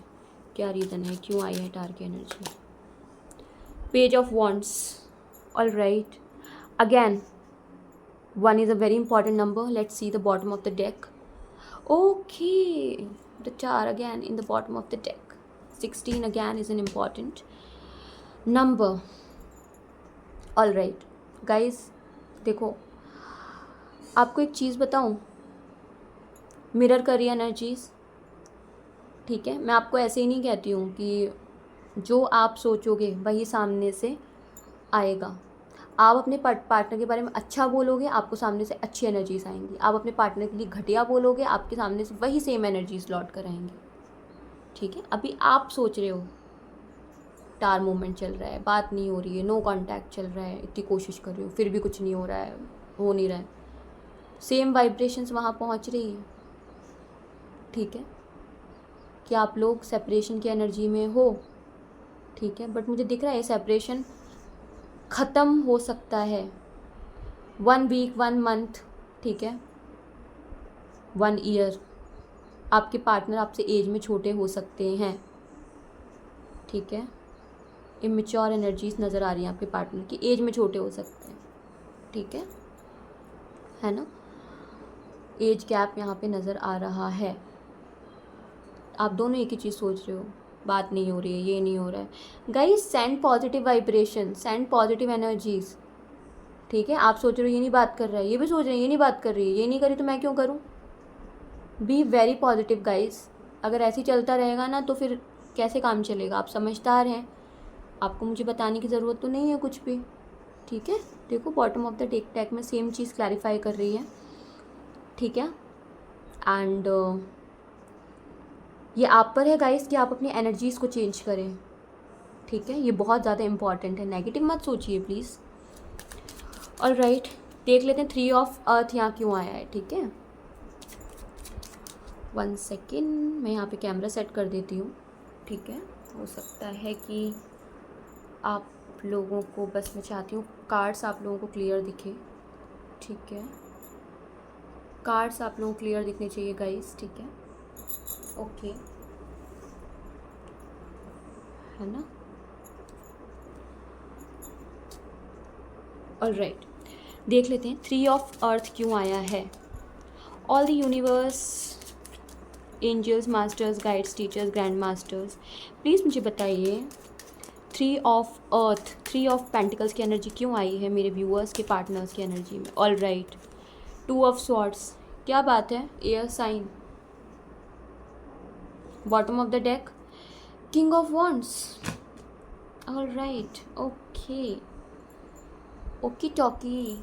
क्या रीज़न है, क्यों आई है टार की energy. Page of wands, all right, again 1 is a very important number. Let's see the bottom of the deck. Okay, the Tower again in the bottom of the deck. 16 again is an important number. All right, guys, देखो आपको एक चीज़ बताऊँ, मिरर करी एनर्जीज। ठीक है, मैं आपको ऐसे ही नहीं कहती हूँ कि जो आप सोचोगे वही सामने से आएगा। आप अपने पार्टनर के बारे में अच्छा बोलोगे, आपको सामने से अच्छी एनर्जीज आएंगी। आप अपने पार्टनर के लिए घटिया बोलोगे, आपके सामने से वही सेम एनर्जीज लौट कर आएंगी। ठीक है, अभी आप सोच रहे हो टार मूवमेंट चल रहा है, बात नहीं हो रही है, नो कांटेक्ट चल रहा है, इतनी कोशिश कर रही हूँ फिर भी कुछ नहीं हो रहा है, हो नहीं रहा है, सेम वाइब्रेशंस वहाँ पहुँच रही है। ठीक है, कि आप लोग सेपरेशन की एनर्जी में हो। ठीक है, बट मुझे दिख रहा है सेपरेशन ख़त्म हो सकता है 1 वीक, 1 मंथ, ठीक है, 1 ईयर। आपके पार्टनर आपसे एज में छोटे हो सकते हैं। ठीक है, इमेच्योर एनर्जीज नज़र आ रही हैं आपके पार्टनर की, एज में छोटे हो सकते हैं। ठीक है, है ना। एज गैप यहाँ पे नज़र आ रहा है। आप दोनों एक ही चीज़ सोच रहे हो, बात नहीं हो रही है, ये नहीं हो रहा है। Guys send positive vibration, send positive energies, ठीक है। आप सोच रहे हो ये नहीं बात कर रहा है, ये भी सोच रहे हैं ये नहीं बात कर रही है, ये नहीं करी तो मैं क्यों करूँ। B very positive guys. अगर ऐसे ही चलता रहेगा ना तो फिर कैसे काम चलेगा। आप समझदार हैं, आपको मुझे बताने की ज़रूरत तो नहीं है कुछ भी, ठीक है। देखो बॉटम ऑफ द डेक में सेम चीज़ क्लैरिफाई कर रही है, ठीक है। एंड ये आप पर है गाइस कि आप अपनी एनर्जीज़ को चेंज करें, ठीक है। ये बहुत ज़्यादा इंपॉर्टेंट है, नेगेटिव मत सोचिए प्लीज़। ऑल राइट, देख लेते हैं 3 ऑफ अर्थ यहाँ क्यों आया है, ठीक है। 1 सेकेंड, मैं यहाँ पे कैमरा सेट कर देती हूँ, ठीक है। हो सकता है कि आप लोगों को, बस मैं चाहती हूँ कार्ड्स आप लोगों को क्लियर दिखे, ठीक है। कार्ड्स आप लोगों को क्लियर दिखने चाहिए गाइस, ठीक है। ओके, है ना। ऑलराइट, देख लेते हैं 3 ऑफ अर्थ क्यों आया है। All the universe, angels, masters, guides, teachers, grand masters, please मुझे बताइए 3 ऑफ अर्थ, 3 ऑफ पेंटिकल्स की एनर्जी क्यों आई है मेरे व्यूअर्स के पार्टनर्स की एनर्जी में। ऑल राइट, 2 ऑफ स्वॉर्ड्स, क्या बात है, air sign. Bottom of the deck, king of wands. All right, okay okie dokie.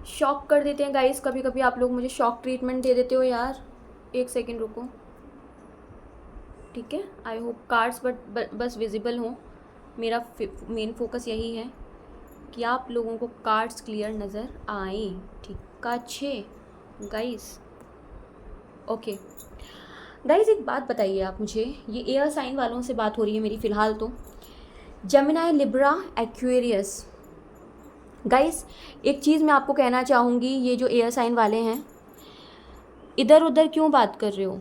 Shock कर देते हैं गाइस, कभी कभी आप लोग मुझे शॉक ट्रीटमेंट दे देते हो यार। 1 सेकेंड रुको, ठीक है। आई होप कार्ड्स बस विजिबल हों। मेरा मेन फोकस यही है कि आप लोगों को कार्ड्स क्लियर नज़र आए, ठीक है गाइस। ओके गाइस, एक बात बताइए आप मुझे, ये एयर साइन वालों से बात हो रही है मेरी फ़िलहाल तो, जेमिनी, लिब्रा, एक्वेरियस। गाइस एक चीज़ मैं आपको कहना चाहूँगी, ये जो एयर साइन वाले हैं इधर उधर क्यों बात कर रहे हो,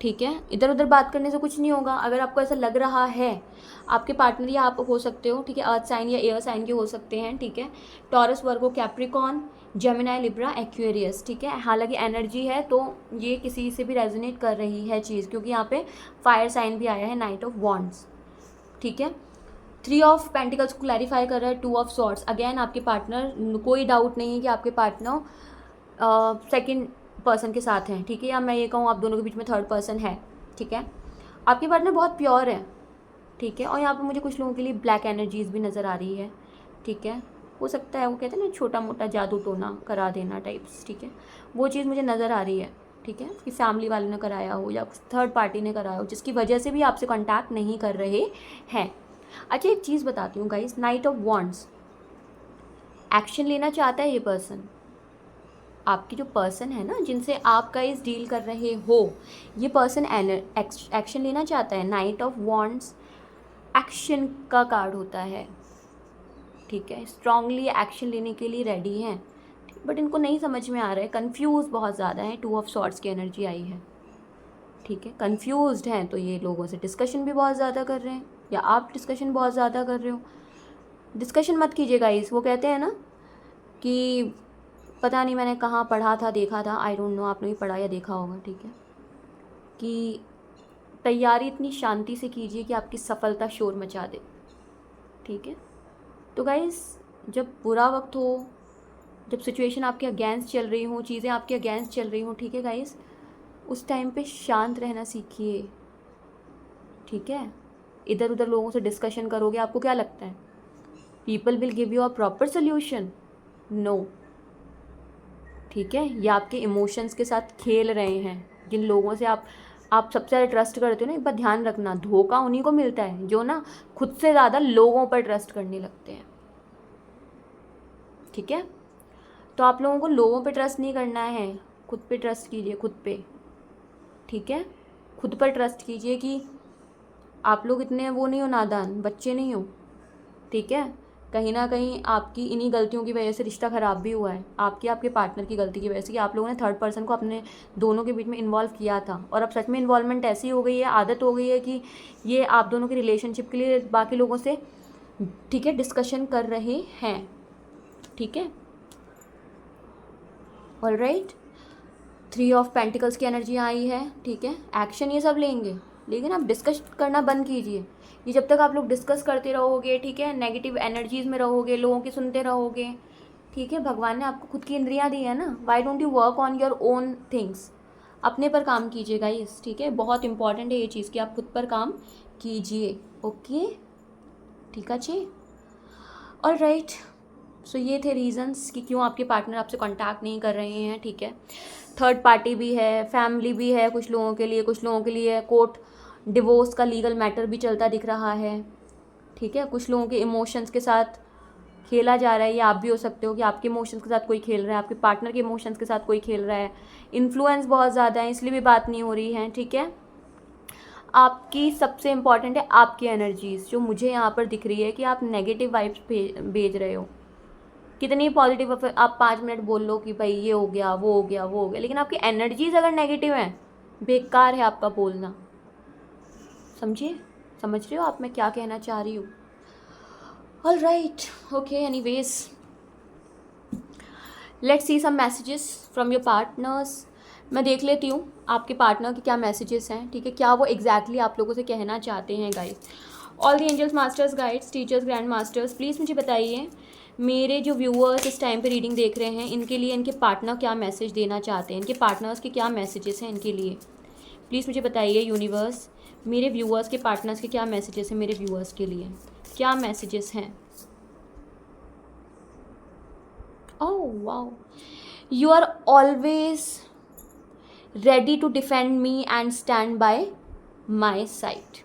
ठीक है। इधर उधर बात करने से कुछ नहीं होगा। अगर आपको ऐसा लग रहा है, आपके पार्टनर या आप हो सकते हो, ठीक है, अर्थ साइन या एयर साइन के हो सकते हैं, ठीक है। टॉरस, वर्गो, कैप्रिकॉन, जेमिनी, लिब्रा, एक्वेरियस, ठीक है। हालांकि एनर्जी है तो ये किसी से भी रेजोनेट कर रही है चीज़, क्योंकि यहाँ पे फायर साइन भी आया है, नाइट ऑफ वॉन्ड्स, ठीक है। 3 ऑफ पेंटिकल्स को क्लैरिफाई कर रहा है, 2 ऑफ स्वॉर्ड्स। अगेन आपके पार्टनर, कोई डाउट नहीं है कि आपके पार्टनर सेकंड पर्सन के साथ हैं, ठीक है। या मैं ये कहूँ आप दोनों के बीच में थर्ड पर्सन है, ठीक है। आपके पार्टनर बहुत प्योर है, ठीक है। और यहाँ पे मुझे कुछ लोगों के लिए ब्लैक एनर्जीज़ भी नज़र आ रही है, ठीक है। हो सकता है वो कहते हैं ना छोटा मोटा जादू टोना करा देना टाइप्स, ठीक है। वो चीज़ मुझे नज़र आ रही है, ठीक है, कि फैमिली वाले ने कराया हो या थर्ड पार्टी ने कराया हो, जिसकी वजह से भी आपसे कॉन्टैक्ट नहीं कर रहे हैं। अच्छा एक चीज़ बताती हूँ guys, night of wands, action लेना चाहता है ये पर्सन। आपकी जो पर्सन है ना, जिनसे आप गाइस डील कर रहे हो, ये पर्सन एक्शन लेना चाहता है। नाइट ऑफ वॉन्ड्स एक्शन का कार्ड होता है, ठीक है। स्ट्रांगली एक्शन लेने के लिए रेडी हैं, बट इनको नहीं समझ में आ रहा है, कंफ्यूज बहुत ज़्यादा है। 2 ऑफ सॉर्ड्स की एनर्जी आई है, ठीक है। कंफ्यूज्ड हैं तो ये लोगों से डिस्कशन भी बहुत ज़्यादा कर रहे हैं, या आप डिस्कशन बहुत ज़्यादा कर रहे हो। डिस्कशन मत कीजिए गाइस, वो कहते हैं ना कि पता नहीं मैंने कहाँ पढ़ा था, देखा था, आई डोंट नो, आपने भी पढ़ा या देखा होगा, ठीक है, कि तैयारी इतनी शांति से कीजिए कि आपकी सफलता शोर मचा दे, ठीक है। तो गाइस जब बुरा वक्त हो, जब सिचुएशन आपके अगेंस्ट चल रही हो, चीज़ें आपके अगेंस्ट चल रही हो, ठीक है गाइस, उस टाइम पे शांत रहना सीखिए, ठीक है। इधर उधर लोगों से डिस्कशन करोगे, आपको क्या लगता है people will give you a proper solution? No, ठीक है। ये आपके इमोशंस के साथ खेल रहे हैं। जिन लोगों से आप सबसे ज़्यादा ट्रस्ट करते हो ना, एक बार ध्यान रखना, धोखा उन्हीं को मिलता है जो ना खुद से ज़्यादा लोगों पर ट्रस्ट करने लगते हैं, ठीक है। तो आप लोगों को लोगों पे ट्रस्ट नहीं करना है, खुद पे ट्रस्ट कीजिए, खुद पे, ठीक है। खुद पर ट्रस्ट कीजिए कि आप लोग इतने वो नहीं हो, नादान बच्चे नहीं हो, ठीक है। कहीं ना कहीं आपकी इन्हीं गलतियों की वजह से रिश्ता ख़राब भी हुआ है, आपके पार्टनर की गलती की वजह से, कि आप लोगों ने थर्ड पर्सन को अपने दोनों के बीच में इन्वॉल्व किया था। और अब सच में इन्वॉल्वमेंट ऐसी हो गई है, आदत हो गई है कि ये आप दोनों के रिलेशनशिप के लिए बाकी लोगों से, ठीक है, डिस्कशन कर रहे हैं, ठीक है। ऑलराइट, 3 ऑफ पेंटिकल्स की एनर्जी आई है, ठीक है। एक्शन ये सब लेंगे, लेकिन आप डिस्कस करना बंद कीजिए। ये जब तक आप लोग डिस्कस करते रहोगे, ठीक है, नेगेटिव एनर्जीज़ में रहोगे, लोगों की सुनते रहोगे, ठीक है। भगवान ने आपको खुद की इंद्रियां दी है ना, why don't you work on your own things. अपने पर काम कीजिए गाइस, ठीक है। बहुत इंपॉर्टेंट है ये चीज़ कि आप खुद पर काम कीजिए, ओके, ठीक है जी। ऑलराइट, सो ये थे रीज़न्स कि क्यों आपके पार्टनर आपसे कांटेक्ट नहीं कर रहे हैं, ठीक है। थर्ड पार्टी भी है, फैमिली भी है कुछ लोगों के लिए, कुछ लोगों के लिए कोर्ट डिवोर्स का लीगल मैटर भी चलता दिख रहा है, ठीक है। कुछ लोगों के इमोशंस के साथ खेला जा रहा है, या आप भी हो सकते हो कि आपके इमोशंस के साथ कोई खेल रहा है, आपके पार्टनर के इमोशंस के साथ कोई खेल रहा है। इन्फ्लुएंस बहुत ज़्यादा है, इसलिए भी बात नहीं हो रही है, ठीक है। आपकी सबसे इम्पॉर्टेंट है आपकी एनर्जीज़, जो मुझे यहाँ पर दिख रही है कि आप नेगेटिव वाइब्स भेज रहे हो। कितनी पॉजिटिव आप 5 मिनट बोल लो कि भाई ये हो गया, वो हो गया, वो हो गया, लेकिन आपकी एनर्जीज अगर नेगेटिव हैं, बेकार है आपका बोलना। समझिए, समझ रहे हो आप मैं क्या कहना चाह रही हूँ? Alright, okay, anyways let's see some messages from your partners. मैं देख लेती हूँ आपके पार्टनर के क्या मैसेजेस हैं, ठीक है, क्या वो एग्जैक्टली आप लोगों से कहना चाहते हैं guys. All the angels, masters, guides, teachers, grand masters, please मुझे बताइए मेरे जो व्यूअर्स इस टाइम पे रीडिंग देख रहे हैं, इनके लिए इनके पार्टनर क्या मैसेज देना चाहते हैं, इनके पार्टनर्स के क्या मैसेजेस हैं इनके लिए। प्लीज़ मुझे बताइए यूनिवर्स, मेरे व्यूअर्स के पार्टनर्स के क्या मैसेजेस हैं, मेरे व्यूअर्स के लिए क्या मैसेजेस हैं। Oh wow, you are always ready to defend me and stand by my side.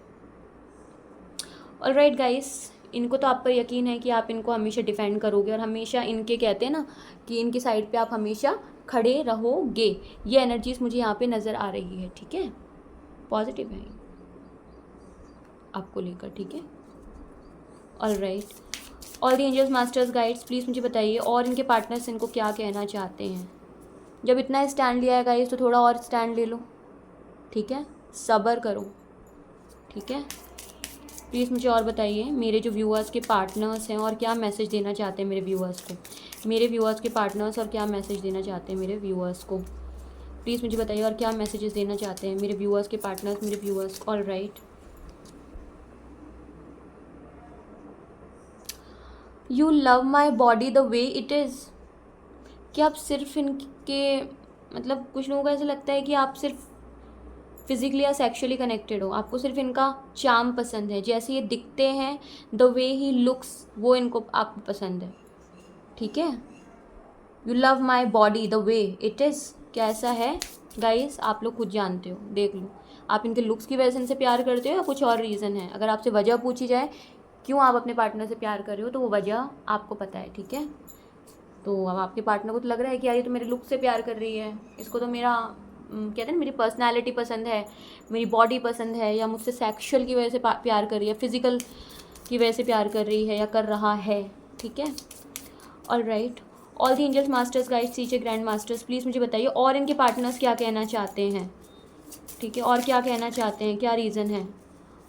Alright guys, इनको तो आप पर यकीन है कि आप इनको हमेशा डिफेंड करोगे और हमेशा इनके कहते हैं ना कि इनकी साइड पे आप हमेशा खड़े रहोगे। ये एनर्जीज मुझे यहाँ पे नज़र आ रही है, ठीक है, पॉजिटिव है आपको लेकर, ठीक है। Alright, all the angels, masters, guides, please मुझे बताइए और इनके पार्टनर्स इनको क्या कहना चाहते हैं। जब इतना स्टैंड लिया है गाइस तो थोड़ा और स्टैंड ले लो, ठीक है, सब्र करो, ठीक है। प्लीज़ मुझे और बताइए मेरे जो व्यूअर्स के पार्टनर्स हैं और क्या मैसेज देना चाहते हैं मेरे व्यूअर्स को, मेरे व्यूअर्स के पार्टनर्स और क्या मैसेज देना चाहते हैं मेरे व्यूअर्स को। प्लीज़ मुझे बताइए और क्या मैसेजेस देना चाहते हैं मेरे व्यूअर्स के पार्टनर्स, मेरे viewers. Alright, you love my body the way it is. कि आप सिर्फ इनके मतलब कुछ लोगों को ऐसा लगता है कि आप सिर्फ फिज़िकली या सेक्सुअली कनेक्टेड हो, आपको सिर्फ इनका चार्म पसंद है, जैसे ये दिखते हैं, द वे ही लुक्स, वो इनको आपको पसंद है, ठीक है। You love my body the way it is, क्या ऐसा है गाइस? आप लोग खुद जानते हो, देख लो आप इनके लुक्स की वजह से इनसे प्यार करते हो या कुछ और रीज़न है। अगर आपसे वजह पूछी जाए क्यों आप अपने पार्टनर से प्यार कर रहे हो, तो वो वजह आपको पता है, ठीक है। तो अब आपके पार्टनर को तो लग रहा है कि यार ये तो मेरे लुक से प्यार कर रही है, इसको तो मेरा कहते हैं ना मेरी पर्सनैलिटी पसंद है, मेरी बॉडी पसंद है, या मुझसे सेक्शुअल की वजह से प्यार कर रही है, फिज़िकल की वजह से प्यार कर रही है या कर रहा है, ठीक है। Alright, all the angels, masters, guides, teacher, grand masters, please मुझे बताइए और इनके पार्टनर्स क्या कहना चाहते हैं, ठीक है, और क्या कहना चाहते हैं, क्या रीज़न है।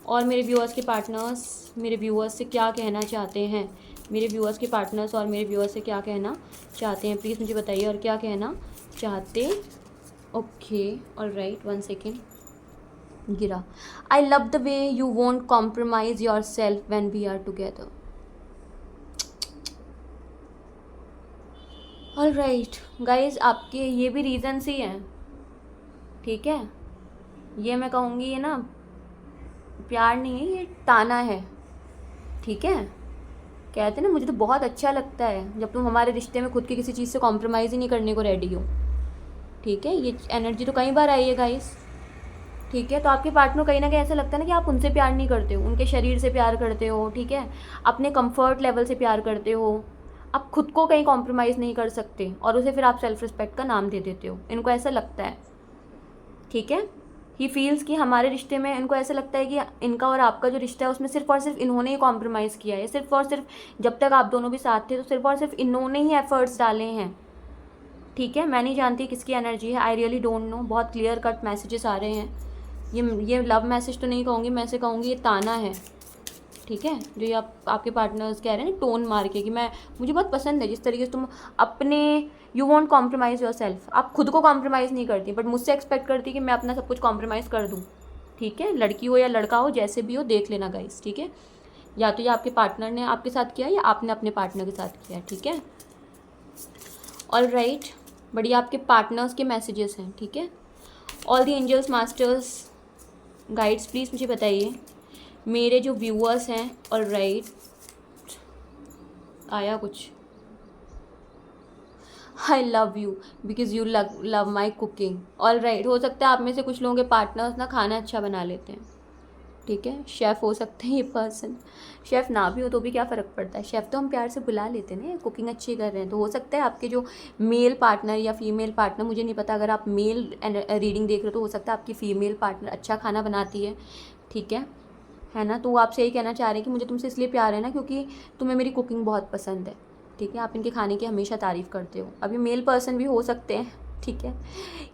और मेरे व्यूअर्स के पार्टनर्स मेरे व्यूअर्स से क्या कहना चाहते हैं, मेरे व्यूअर्स के पार्टनर्स और मेरे व्यूअर्स से क्या कहना चाहते हैं, प्लीज़ मुझे बताइए और क्या कहना चाहते। ओके, ऑलराइट, 1 सेकेंड, गिरा। I love the way you won't compromise your self when we are together. Alright guys, आपके ये भी रीज़न्स ही हैं, ठीक है। ये मैं कहूँगी ये ना प्यार नहीं है, ये ताना है, ठीक है। कहते हैं ना मुझे तो बहुत अच्छा लगता है जब तुम हमारे रिश्ते में खुद की किसी चीज़ से कॉम्प्रोमाइज़ ही नहीं करने को रेडी हो, ठीक है। ये एनर्जी तो कई बार आई है गाइस, ठीक है। तो आपके पार्टनर कहीं ना कहीं ऐसा लगता है ना कि आप उनसे प्यार नहीं करते हो, उनके शरीर से प्यार करते हो, ठीक है, अपने कंफर्ट लेवल से प्यार करते हो, आप खुद को कहीं कॉम्प्रोमाइज़ नहीं कर सकते और उसे फिर आप सेल्फ रिस्पेक्ट का नाम दे देते हो। इनको ऐसा लगता है, ठीक है। ही फील्स कि हमारे रिश्ते में, इनको ऐसा लगता है कि इनका और आपका जो रिश्ता है उसमें सिर्फ और सिर्फ इन्होंने ही कॉम्प्रोमाइज़ किया है, सिर्फ और सिर्फ जब तक आप दोनों भी साथ थे तो सिर्फ और सिर्फ इन्होंने ही एफर्ट्स डाले हैं, ठीक है। मैं नहीं जानती किसकी एनर्जी है, आई रियली डोंट नो। बहुत क्लियर कट मैसेजेस आ रहे हैं। ये लव मैसेज तो नहीं कहूँगी, मैं ऐसे कहूँगी ये ताना है, ठीक है। जो ये आपके पार्टनर्स कह रहे हैं ना टोन मार के कि मैं मुझे बहुत पसंद है जिस तरीके से तुम अपने you want compromise your self, आप खुद को कॉम्प्रोमाइज़ नहीं करती बट मुझसे एक्सपेक्ट करती कि मैं अपना सब कुछ कॉम्प्रोमाइज़ कर दूँ, ठीक है। लड़की हो या लड़का हो, जैसे भी हो देख लेना गाइस, ठीक है। या तो ये आपके पार्टनर ने आपके साथ किया या आपने अपने पार्टनर के साथ किया, ठीक है। ऑल राइट, बढ़िया आपके पार्टनर्स के मैसेजेस हैं, ठीक है। All the angels, masters, guides, please मुझे बताइए मेरे जो व्यूअर्स हैं। ऑल राइट, आया कुछ, I love you because you love my cooking. All right, हो सकता है आप में से कुछ लोगों के पार्टनर्स ना खाना अच्छा बना लेते हैं, ठीक है। शेफ़ हो सकते हैं ये पर्सन, शेफ़ ना भी हो तो भी क्या फ़र्क पड़ता है, शेफ़ तो हम प्यार से बुला लेते हैं ना, कुकिंग अच्छी कर रहे हैं। तो हो सकता है आपके जो मेल पार्टनर या फीमेल पार्टनर, मुझे नहीं पता, अगर आप मेल रीडिंग देख रहे हो तो हो सकता है आपकी फ़ीमेल पार्टनर अच्छा खाना बनाती है, ठीक है ना। तो वो आपसे यही कहना चाह रहे हैं कि मुझे तुमसे इसलिए प्यार है ना क्योंकि तुम्हें मेरी कुकिंग बहुत पसंद है, ठीक है। आप इनके खाने की हमेशा तारीफ़ करते हो। अभी मेल पर्सन भी हो सकते हैं, ठीक है,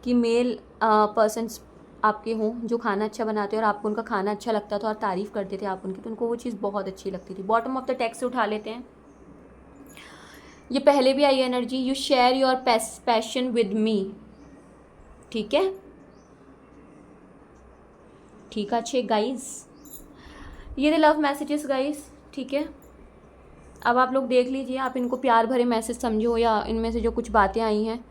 कि मेल पर्सनस आपके हों जो खाना अच्छा बनाते हैं और आपको उनका खाना अच्छा लगता था और तारीफ़ करते थे आप उनकी, तो उनको वो चीज़ बहुत अच्छी लगती थी। बॉटम ऑफ द टेक्स्ट से उठा लेते हैं, ये पहले भी आई energy, you share your passion with me, ठीक है। ठीक है अच्छे गाइज, ये थे लव मैसेजेस गाइज, ठीक है। अब आप लोग देख लीजिए, आप इनको प्यार भरे मैसेज समझो या इनमें से जो कुछ बातें आई हैं,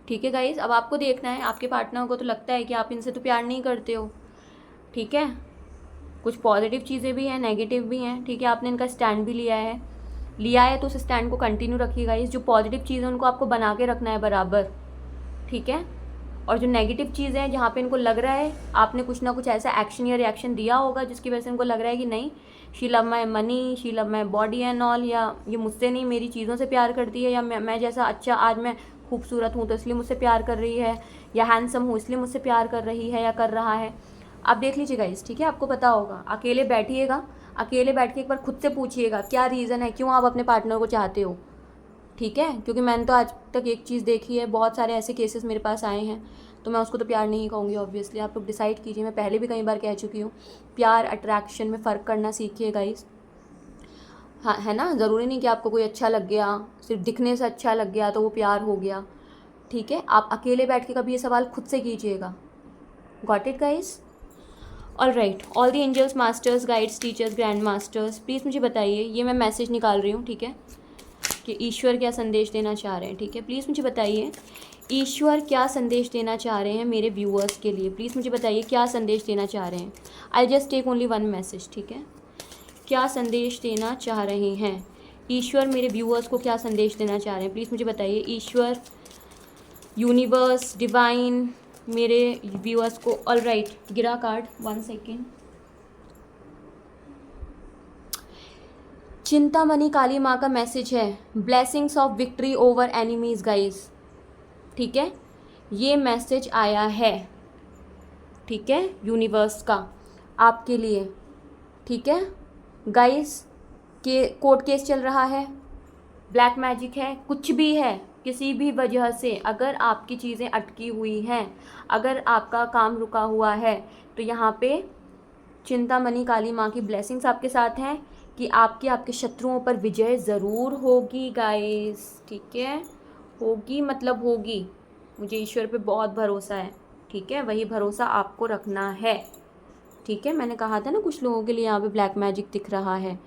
ठीक है गाइज। अब आपको देखना है, आपके पार्टनर को तो लगता है कि आप इनसे तो प्यार नहीं करते हो, ठीक है। कुछ पॉजिटिव चीज़ें भी हैं, नेगेटिव भी हैं, ठीक है। आपने इनका स्टैंड भी लिया है तो उस स्टैंड को कंटिन्यू रखिए गाइज। जो पॉजिटिव चीज़ है उनको आपको बना के रखना है बराबर, ठीक है। और जो नेगेटिव चीज़ें हैं जहाँ पे इनको लग रहा है आपने कुछ ना कुछ ऐसा एक्शन या रिएक्शन दिया होगा जिसकी वजह से इनको लग रहा है कि नहीं, she love my money, she love my body and all, या ये मुझसे नहीं मेरी चीज़ों से प्यार करती है, या मैं जैसा अच्छा आज मैं खूबसूरत हूँ तो इसलिए मुझसे प्यार कर रही है, या हैंडसम हूँ इसलिए मुझसे प्यार कर रही है या कर रहा है। आप देख लीजिएगा इस, ठीक है। आपको पता होगा, अकेले बैठिएगा, अकेले बैठ के एक बार खुद से पूछिएगा क्या रीज़न है, क्यों आप अपने पार्टनर को चाहते हो, ठीक है। क्योंकि मैंने तो आज तक एक चीज़ देखी है, बहुत सारे ऐसे केसेस मेरे पास आए हैं, तो मैं उसको तो प्यार नहीं कहूँगी ऑब्वियसली। आप लोग डिसाइड कीजिए, मैं पहले भी कई बार कह चुकी हूँ, प्यार अट्रैक्शन में फ़र्क करना सीखिए गाइस, हाँ है ना। ज़रूरी नहीं कि आपको कोई अच्छा लग गया, सिर्फ दिखने से अच्छा लग गया तो वो प्यार हो गया, ठीक है। आप अकेले बैठ के कभी ये सवाल खुद से कीजिएगा। Got it guys. All right, all the angels, masters, guides, teachers, grand masters, please मुझे बताइए, ये मैं मैसेज निकाल रही हूँ, ठीक है, कि ईश्वर क्या संदेश देना चाह रहे हैं, ठीक है। प्लीज़ मुझे बताइए ईश्वर क्या संदेश देना चाह रहे हैं मेरे व्यूअर्स के लिए। प्लीज़ मुझे बताइए क्या संदेश देना चाह रहे हैं। I just take only one message, ठीक है। क्या संदेश देना चाह रहे हैं ईश्वर मेरे व्यूअर्स को, क्या संदेश देना चाह रहे हैं, प्लीज़ मुझे बताइए। ईश्वर, यूनिवर्स, डिवाइन, मेरे व्यूअर्स को। ऑल राइट, गिरा कार्ड, 1 सेकेंड। चिंतामणि काली माँ का मैसेज है, blessings of victory over enemies guys, ठीक है। ये मैसेज आया है, ठीक है, यूनिवर्स का आपके लिए, ठीक है गाइस। के कोर्ट केस चल रहा है, ब्लैक मैजिक है, कुछ भी है, किसी भी वजह से अगर आपकी चीज़ें अटकी हुई हैं, अगर आपका काम रुका हुआ है, तो यहाँ पे चिंतामणि काली माँ की ब्लेसिंग्स आपके साथ हैं कि आपके शत्रुओं पर विजय ज़रूर होगी गाइस, ठीक है। होगी मतलब होगी, मुझे ईश्वर पे बहुत भरोसा है, ठीक है। वही भरोसा आपको रखना है, ठीक है। मैंने कहा था ना कुछ लोगों के लिए यहाँ पे ब्लैक मैजिक दिख रहा है,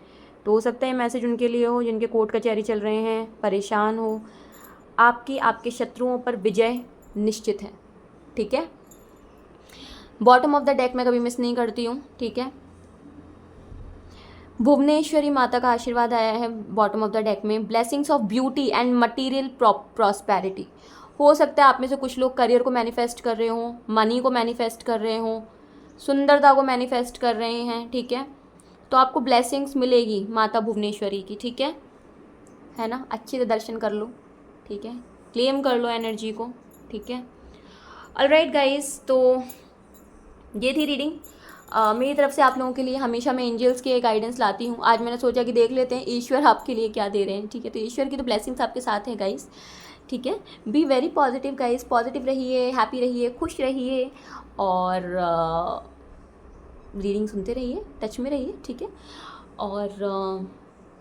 तो हो सकता है मैसेज उनके लिए हो जिनके कोर्ट कचहरी चल रहे हैं, परेशान हो। आपके शत्रुओं पर विजय निश्चित है, ठीक है। बॉटम ऑफ द डेक मैं कभी मिस नहीं करती हूँ, ठीक है। भुवनेश्वरी माता का आशीर्वाद आया है बॉटम ऑफ द डेक में, blessings of beauty and material prosperity. हो सकता है आप में से कुछ लोग करियर को मैनिफेस्ट कर रहे हों, मनी को मैनिफेस्ट कर रहे हों, सुंदरता को मैनिफेस्ट कर रहे हैं, ठीक है। तो आपको ब्लेसिंग्स मिलेगी माता भुवनेश्वरी की, ठीक है ना। अच्छे से दर्शन कर लो, ठीक है, क्लेम कर लो एनर्जी को, ठीक है। ऑलराइट गाइस, तो ये थी रीडिंग मेरी तरफ से आप लोगों के लिए। हमेशा मैं एंजल्स के गाइडेंस लाती हूँ, आज मैंने सोचा कि देख लेते हैं ईश्वर आपके लिए क्या दे रहे हैं, ठीक है। तो ईश्वर की तो ब्लेसिंग्स आपके साथ हैं गाइस, ठीक है। Be very positive guys, positive रहिए, हैप्पी रहिए, खुश रहिए, और रीडिंग सुनते रहिए, टच में रहिए, ठीक है। और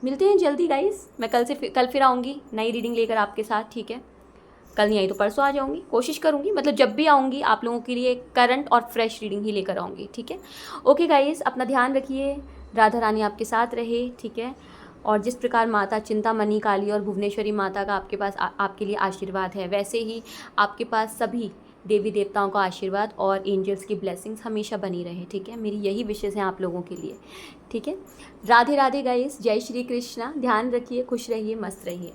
मिलते हैं जल्दी गाइस। मैं कल फिर आऊँगी नई रीडिंग लेकर आपके साथ, ठीक है। कल नहीं आई तो परसों आ जाऊँगी, कोशिश करूँगी, मतलब जब भी आऊँगी आप लोगों के लिए करंट और फ्रेश रीडिंग ही लेकर आऊँगी, ठीक है। ओके गाइस, अपना ध्यान रखिए, राधा रानी आपके साथ रहे, ठीक है। और जिस प्रकार माता चिंतामणि काली और भुवनेश्वरी माता का आपके पास आपके लिए आशीर्वाद है, वैसे ही आपके पास सभी देवी देवताओं का आशीर्वाद और एंजल्स की ब्लेसिंग्स हमेशा बनी रहे, ठीक है। मेरी यही विशेष हैं आप लोगों के लिए, ठीक है। राधे राधे गाइस, जय श्री कृष्णा। ध्यान रखिए, खुश रहिए, मस्त रहिए।